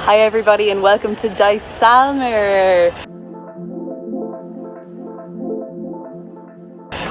Hi everybody and welcome to Jaisalmer.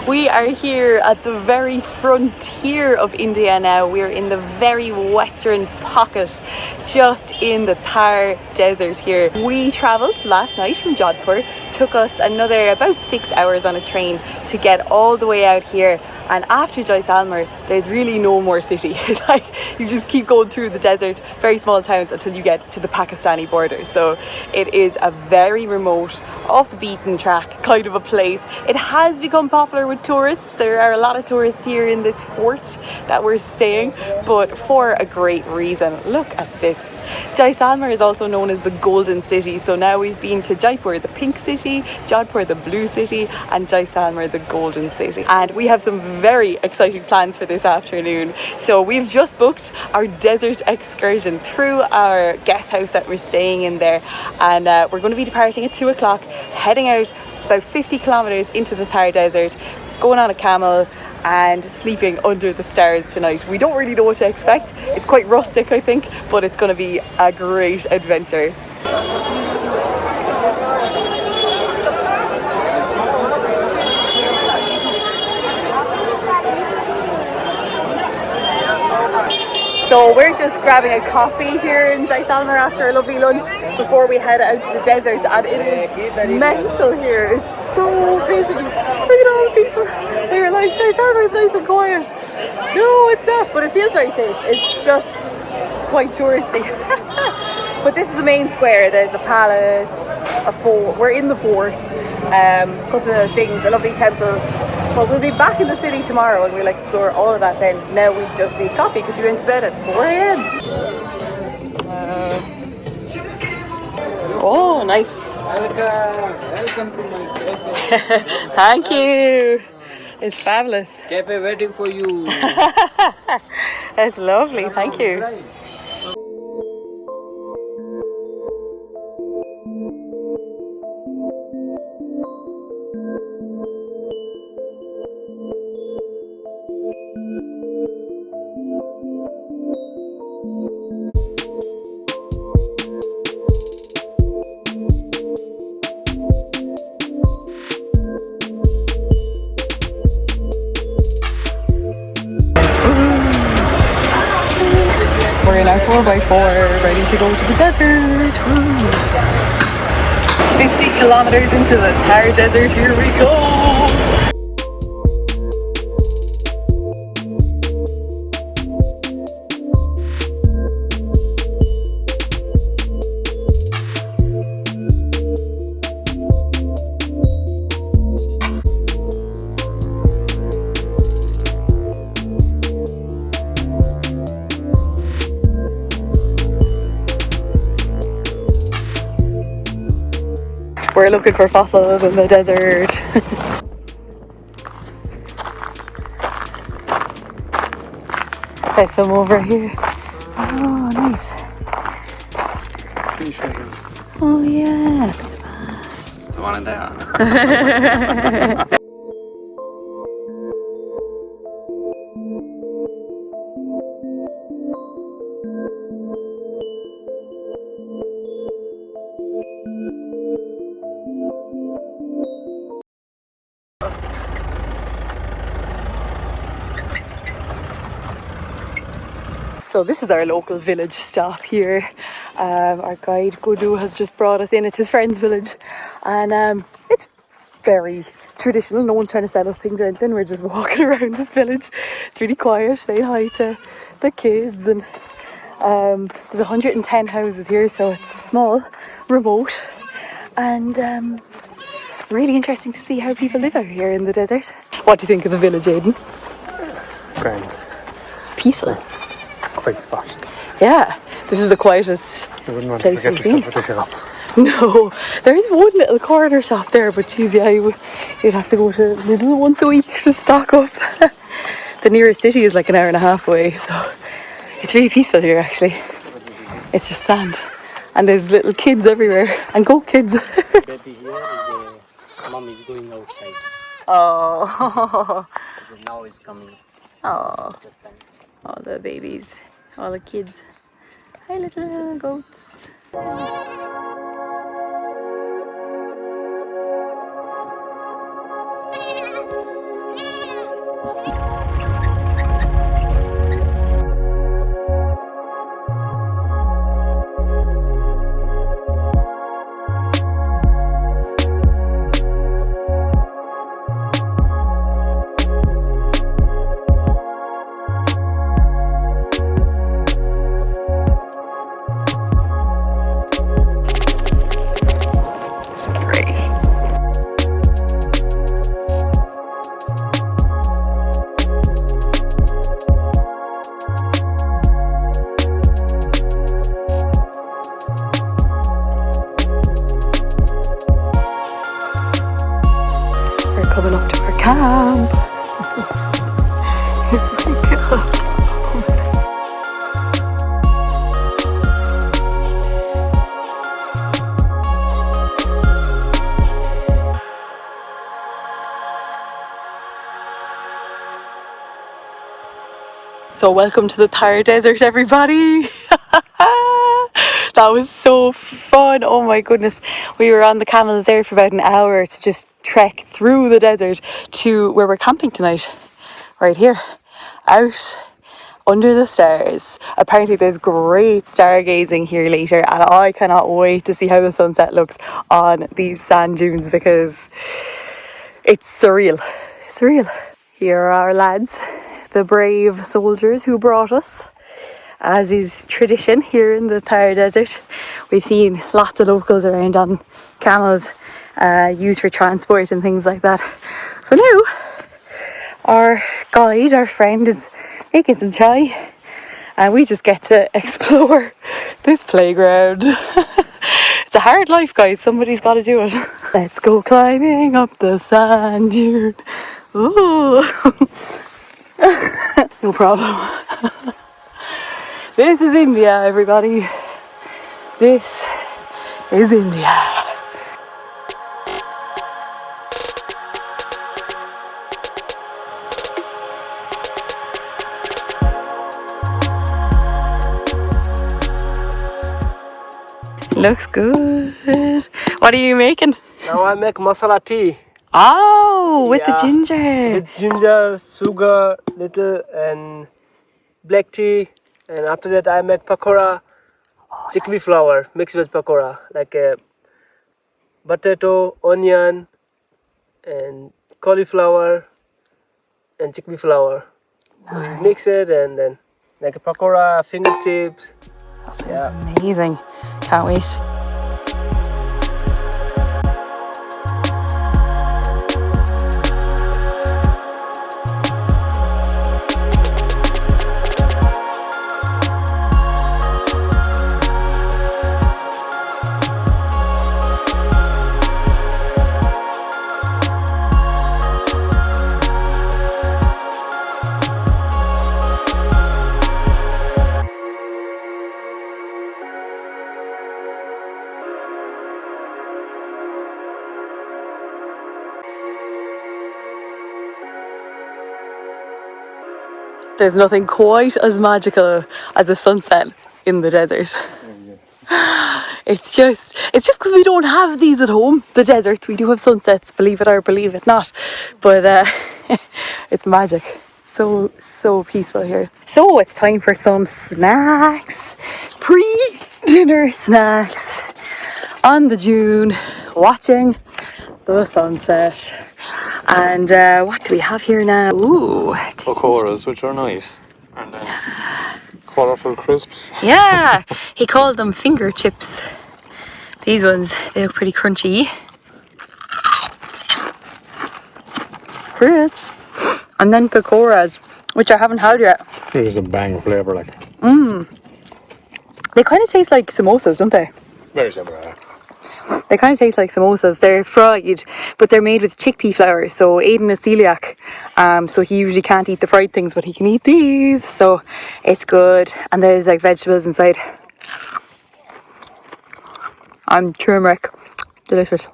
We are here at the very frontier of India now. We're in the very western pocket, just in the Thar desert here. We travelled last night from Jodhpur. Took us another about 6 hours on a train to get all the way out here. And after Jaisalmer, there's really no more city. Like, you just keep going through the desert, very small towns, until you get to the Pakistani border. So it is a very remote, off the beaten track kind of a place. It has become popular with tourists. There are a lot of tourists here in this fort that we're staying, but for a great reason. Look at this. Jaisalmer is also known as the Golden City. So now we've been to Jaipur, the Pink City, Jodhpur, the Blue City, and Jaisalmer, the Golden City. And we have some very exciting plans for this afternoon. So we've just booked our desert excursion through our guest house that we're staying in there. And we're going to be departing at 2 o'clock, heading out about 50 kilometers into the Thar Desert, going on a camel and sleeping under the stars tonight. We don't really know what to expect. It's quite rustic, I think, but it's going to be a great adventure. So we're just grabbing a coffee here in Jaisalmer after a lovely lunch before we head out to the desert, and it is mental here. It's so busy. Look at all the people. They were like, Jaisalmer is nice and quiet. No, it's not, but it feels very safe. It's just quite touristy. But this is the main square. There's the palace, a fort. We're in the fort. A couple of things, a lovely temple. But we'll be back in the city tomorrow and we'll explore all of that then. Now we just need coffee because we went to bed at 4 a.m. Oh, nice. Welcome to my cafe. Thank you. It's fabulous. Cafe waiting for you. It's lovely. Thank you. We're in our 4x4, ready to go to the desert. Woo. 50 kilometers into the Thar Desert, here we go. We're looking for fossils in the desert. There's some over here. Oh, nice. Oh, yeah. The one in there. So this is our local village stop here. Our guide Gudu has just brought us in. It's his friend's village, and it's very traditional. No one's trying to sell us things or anything. We're just walking around this village. It's really quiet, saying hi to the kids, and there's 110 houses here, so it's small, remote, and really interesting to see how people live out here in the desert. What do you think of the village, Aidan? Grand. It's peaceful. Quite spot. Yeah, this is the quietest I wouldn't want place to we've forget been. to stop at the shop. No, there is one little corner shop there, but geez, yeah, you'd have to go to Lidl once a week to stock up. The nearest city is like an hour and a half away, so it's really peaceful here actually. It's just sand, and there's little kids everywhere, and goat kids. Baby here is mom is going outside. Oh, Now is coming. oh, all the babies, all the kids. Hi little goats. We're coming up to our camp. So welcome to the Thar Desert, everybody. That was so fun. Oh my goodness. We were on the camels there for about an hour to just trek through the desert to where we're camping tonight. Right here, out under the stars. Apparently there's great stargazing here later, and I cannot wait to see how the sunset looks on these sand dunes because it's surreal. Surreal. Here are our lads, the brave soldiers who brought us. As is tradition here in the Thar Desert, we've seen lots of locals around on camels used for transport and things like that. So now our guide, our friend, is making some chai and we just get to explore this playground. It's a hard life, guys. Somebody's got to do it. Let's go climbing up the sand dune. Ooh. No problem. This is India, everybody. This is India. Looks good. What are you making? Now I make masala tea. Oh, with the ginger. With ginger, sugar, little, and black tea. And after that I make pakora, chickpea flour mixed with pakora, like a potato, onion, and cauliflower, and chickpea flour. So you mix it and then make a pakora, finger chips. Yeah. Amazing. Can't wait. There's nothing quite as magical as a sunset in the desert. It's just because we don't have these at home. The deserts, we do have sunsets, believe it or believe it not. But it's magic. So peaceful here. So it's time for some snacks. Pre-dinner snacks on the dune, watching the sunset. And what do we have here now? Ooh, Pakoras, which are nice, and then colourful crisps. yeah, he called them finger chips. These ones, they look pretty crunchy. Crisps. And then pakoras, which I haven't had yet. There's a bang of flavour, like. They kind of taste like samosas, don't they? Very similar. They kind of taste like samosas. They're fried, but they're made with chickpea flour. So Aiden is celiac, so he usually can't eat the fried things, but he can eat these. So it's good. And there's like vegetables inside. And turmeric. Delicious.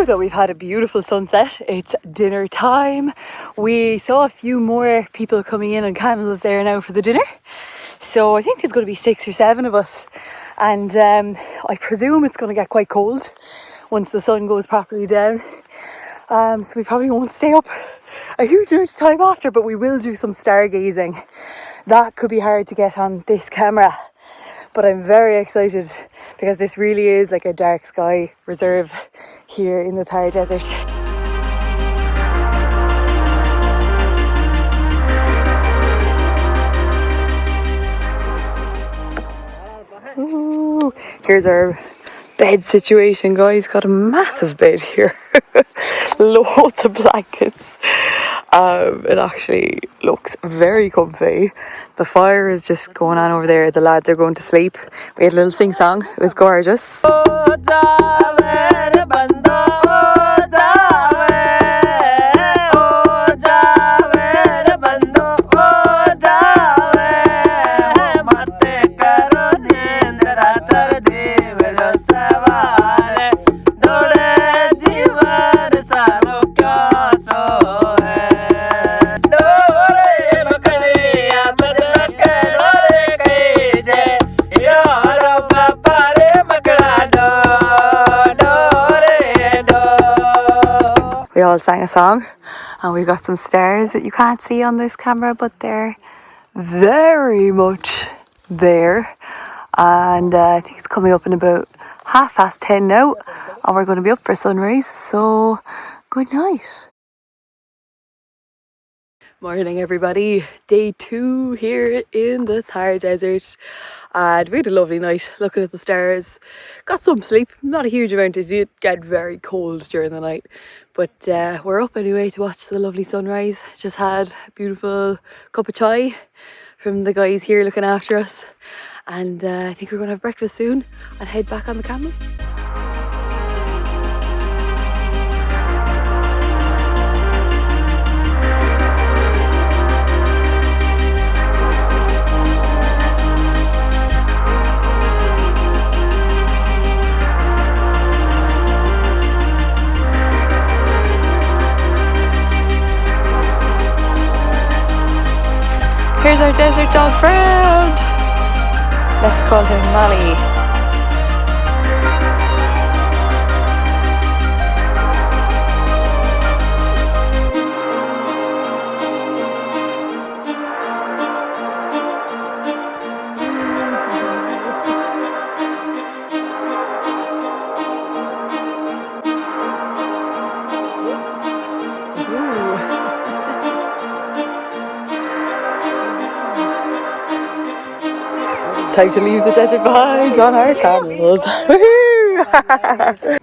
now that we've had a beautiful sunset, it's dinner time. We saw a few more people coming in on camels there now for the dinner. So I think there's going to be 6 or 7 of us. And I presume it's going to get quite cold once the sun goes properly down. So we probably won't stay up a huge amount of time after, but we will do some stargazing. That could be hard to get on this camera, but I'm very excited because this really is like a dark sky reserve here in the Thar Desert. Ooh, here's our bed situation, guys. Got a massive bed here. Loads of blankets. It actually looks very comfy. The fire is just going on over there. The lads are going to sleep. We had a little sing song. It was gorgeous. We all sang a song and we got some stars that you can't see on this camera, but they're very much there. And I think it's coming up in about 10:30 now, and we're going to be up for sunrise, so good night. Morning everybody, day 2 here in the Thar Desert, and we had a lovely night looking at the stars. Got some sleep, not a huge amount. It did get very cold during the night, but we're up anyway to watch the lovely sunrise. Just had a beautiful cup of chai from the guys here looking after us, and I think we're going to have breakfast soon and head back on the camel. Here's our desert dog friend. Let's call him Molly. Time to leave the desert behind on our camels. Woohoo!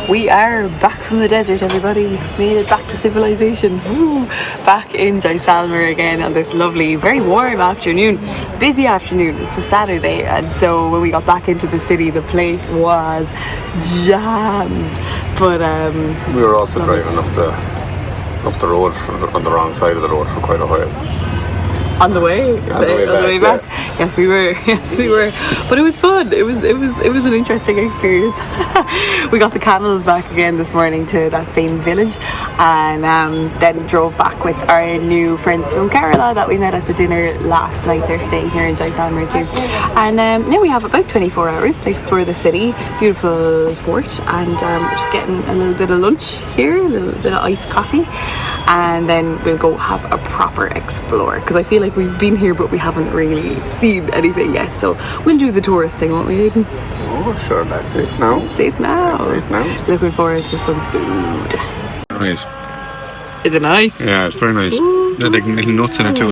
We are back from the desert, everybody. Made it back to civilization. Woo! Back in Jaisalmer again on this lovely, very warm afternoon. Busy afternoon. It's a Saturday, and so when we got back into the city, the place was jammed. But we were also driving up the road on the wrong side of the road for quite a while. On the way, back. Yes, we were. Yes, we were. But it was fun. It was an interesting experience. We got the camels back again this morning to that same village, and then drove back with our new friends from Kerala that we met at the dinner last night. They're staying here in Jaisalmer too, and now we have about 24 hours to explore the city. Beautiful fort, and we're just getting a little bit of lunch here, a little bit of iced coffee, and then we'll go have a proper explore, because I feel like we've been here but we haven't really seen anything yet. So we'll do the tourist thing, won't we, Aidan? Oh, sure, that's it now. That's it now. That's it now. Looking forward to some food. Nice. Is it nice? Yeah, it's very nice. There's like little nuts in it too.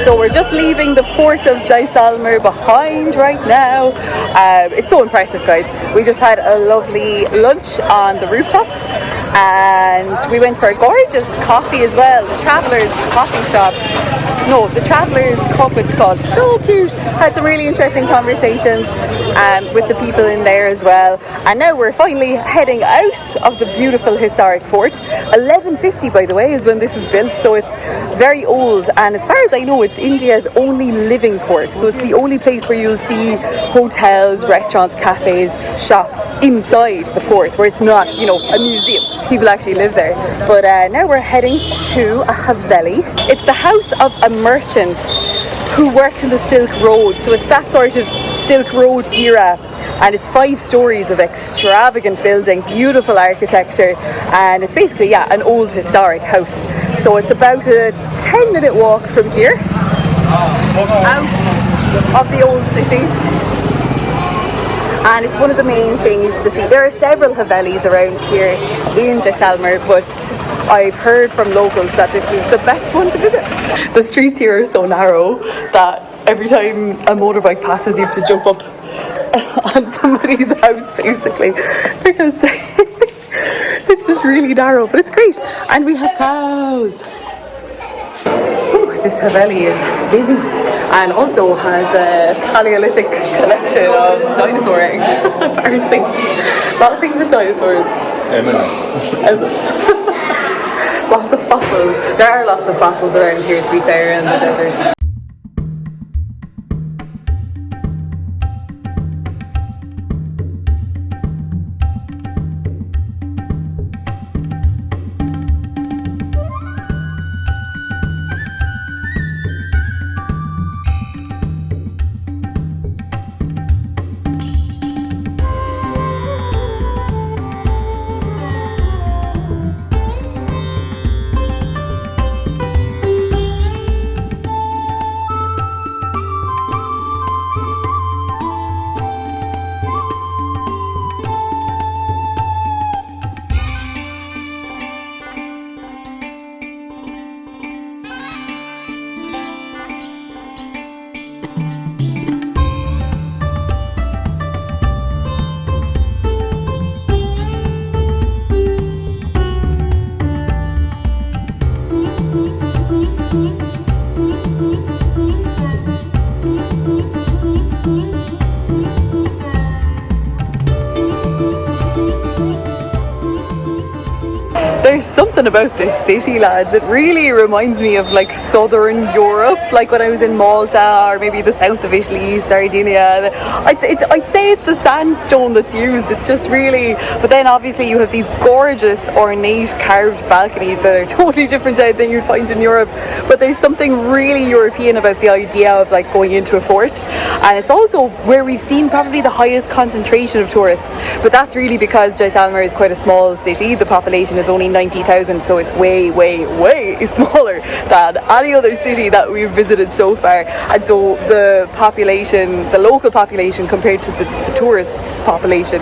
So we're just leaving the fort of Jaisalmer behind right now. It's so impressive, guys. We just had a lovely lunch on the rooftop, and we went for a gorgeous coffee as well. The Traveller's Coffee Shop. No, the Traveller's Cup it's called. So cute. Had some really interesting conversations with the people in there as well. And now we're finally heading out of the beautiful historic fort. 1150, by the way, is when this is built, so it's very old. And as far as I know, it's India's only living fort. So it's the only place where you'll see hotels, restaurants, cafes, shops inside the fort, where it's not, you know, a museum. People actually live there. But now we're heading to a Haveli. It's the house of a merchant who worked in the Silk Road. So it's that sort of Silk Road era, and it's 5 stories of extravagant building, beautiful architecture, and it's basically, yeah, an old historic house. So it's about a 10-minute walk from here, out of the old city. And it's one of the main things to see. There are several Havelis around here in Jaisalmer, but I've heard from locals that this is the best one to visit. The streets here are so narrow that every time a motorbike passes, you have to jump up on somebody's house, basically, because it's just really narrow, but it's great. And we have cows. Ooh, this Haveli is busy, and also has a Paleolithic collection of dinosaur eggs, apparently. A lot of things with dinosaurs. Eminence. Lots of fossils. There are lots of fossils around here, to be fair, in the desert. There's something about this city, lads. It really reminds me of like southern Europe, like when I was in Malta, or maybe the south of Italy, Sardinia. I'd say it's the sandstone that's used. It's just really, but then obviously you have these gorgeous ornate carved balconies that are totally different to anything you'd find in Europe. But there's something really European about the idea of like going into a fort, and it's also where we've seen probably the highest concentration of tourists. But that's really because Jaisalmer is quite a small city. The population is only 90,000, so it's way smaller than any other city that we've visited so far. And so the local population compared to the tourist population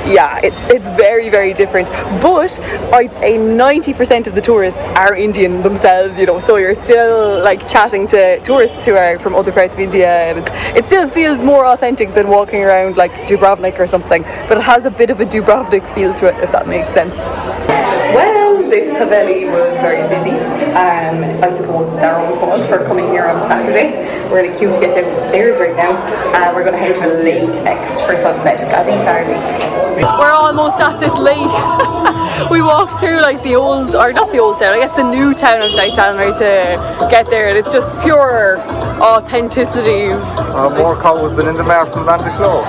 yeah, it's very, very different. But I'd say 90% of the tourists are Indian themselves, you know, so you're still like chatting to tourists who are from other parts of India, and it still feels more authentic than walking around like Dubrovnik or something, but it has a bit of a Dubrovnik feel to it, if that makes sense. Well, this Haveli was very busy. I suppose it's our own fault for coming here on a Saturday. We're in a queue to get down the stairs right now. We're going to head to a lake next for sunset, Jaisalmer Lake. We're almost at this lake. We walked through like the old, or not the old town, I guess the new town of Jaisalmer to get there, and it's just pure authenticity. More cows than in the Martin Bandislow.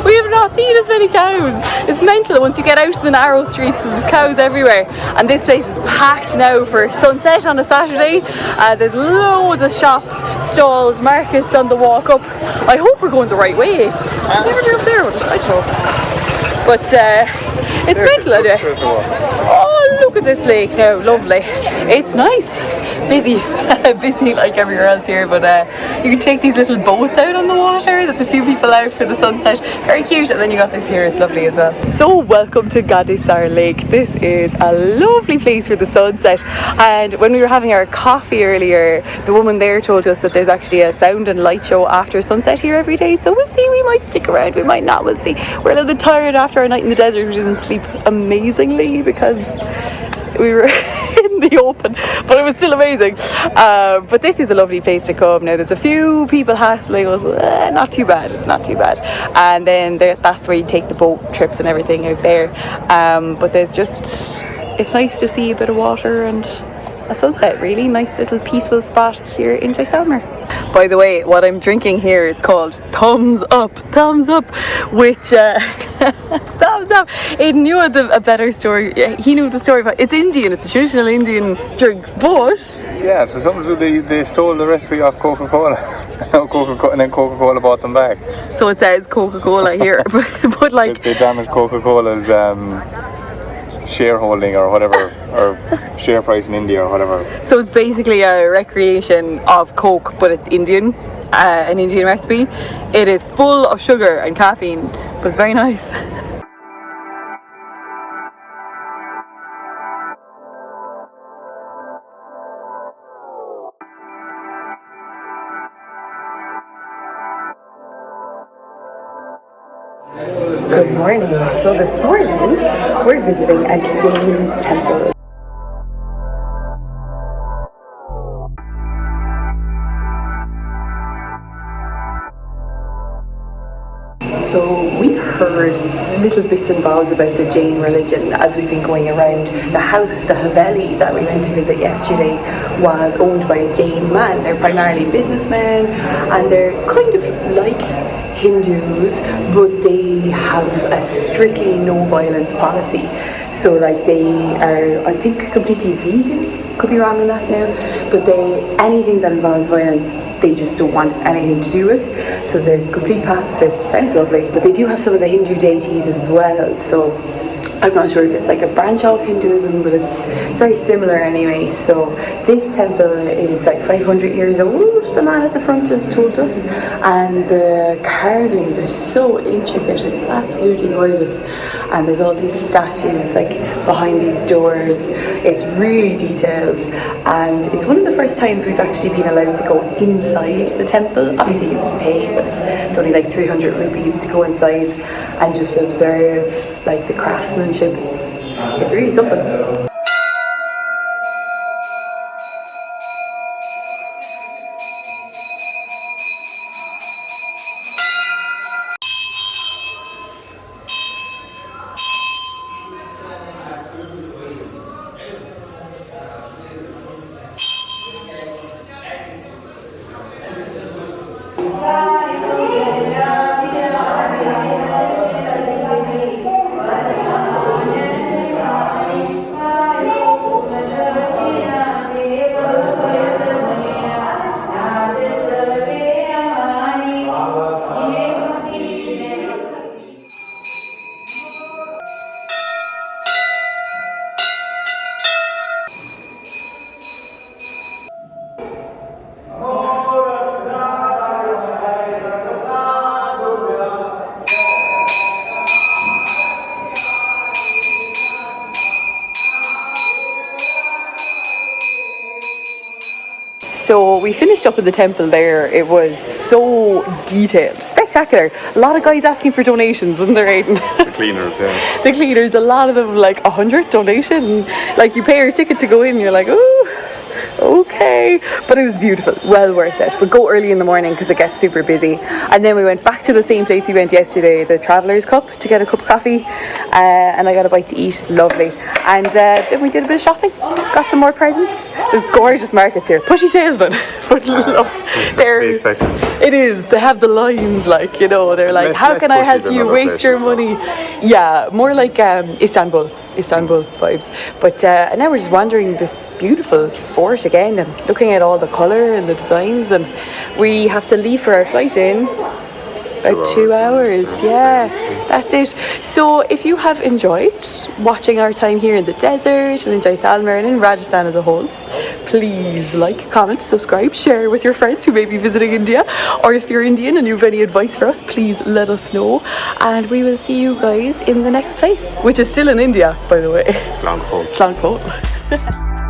We have not seen as many cows. It's mental. Once you get out of the narrow streets, there's cows everywhere, and this place is packed now for sunset on a Saturday. There's loads of shops, stalls, markets on the walk up. I hope we're going the right way. I've never been up there, I don't know. But it's mental anyway. Oh, look at this lake now, lovely. It's nice. Busy, busy like everywhere else here, but you can take these little boats out on the water. There's a few people out for the sunset, very cute, and then you got this here, it's lovely as well. So welcome to Jaisalmer Lake. This is a lovely place for the sunset, and when we were having our coffee earlier, the woman there told us that there's actually a sound and light show after sunset here every day, so we'll see. We might stick around, we might not, we'll see. We're a little bit tired after our night in the desert. We didn't sleep amazingly because we were in the open, but it was still amazing. But this is a lovely place to come. Now there's a few people hassling us, not too bad, it's not too bad, and then that's where you take the boat trips and everything out there, but there's just, it's nice to see a bit of water and a sunset. Really nice little peaceful spot here in Jaisalmer. By the way, what I'm drinking here is called Thumbs Up, which thumbs up. Aiden knew a better story. He knew the story, but it's Indian. It's a traditional Indian drink, but Yeah, for some reason they stole the recipe off Coca-Cola. And then Coca-Cola bought them back. So it says Coca-Cola here, but like They damaged Coca-Cola's shareholding or whatever, or share price in India or whatever. So it's basically a recreation of Coke, but it's Indian, an Indian recipe. It is full of sugar and caffeine, but it's very nice. Good morning. So this morning we're visiting a Jain temple. So we've heard little bits and bobs about the Jain religion as we've been going around. The house, the Haveli that we went to visit yesterday, was owned by a Jain man. They're primarily businessmen, and they're kind of like Hindus, but they have a strictly no violence policy. So like they are, I think, completely vegan. Could be wrong on that now, but anything that involves violence, they just don't want anything to do with. So they're complete pacifists. Sounds lovely, but they do have some of the Hindu deities as well. So I'm not sure if it's like a branch of Hinduism, but it's very similar anyway. So this temple is like 500 years old, the man at the front just told us, and the carvings are so intricate, it's absolutely gorgeous. And there's all these statues like behind these doors. It's really detailed, and it's one of the first times we've actually been allowed to go inside the temple. Obviously you pay, but it's only like 300 rupees to go inside and just observe like the craftsmanship. It's really something. So we finished up at the temple there. It was so detailed, spectacular. A lot of guys asking for donations, wasn't there, Aidan? The cleaners, yeah. The cleaners, a lot of them like 100 donation. Like you pay your ticket to go in, you're like, ooh, okay. But it was beautiful, well worth it. But go early in the morning because it gets super busy. And then we went back to the same place we went yesterday, the Traveller's Cup, to get a cup of coffee. And I got a bite to eat, it was lovely. And then we did a bit of shopping, got some more presents. There's gorgeous markets here. Pushy salesmen, but it is. They have the lines, like, you know, they're like, how can I help you waste your money? Yeah, more like Istanbul vibes. But and now we're just wandering this beautiful fort again and looking at all the colour and the designs, and we have to leave for our flight in about 2 hours. Yeah, that's it. So if you have enjoyed watching our time here in the desert and in Jaisalmer and in Rajasthan as a whole, please like, comment, subscribe, share with your friends who may be visiting India, or if you're Indian and you have any advice for us, please let us know, and we will see you guys in the next place, which is still in India, by the way. Slangford. Slangford.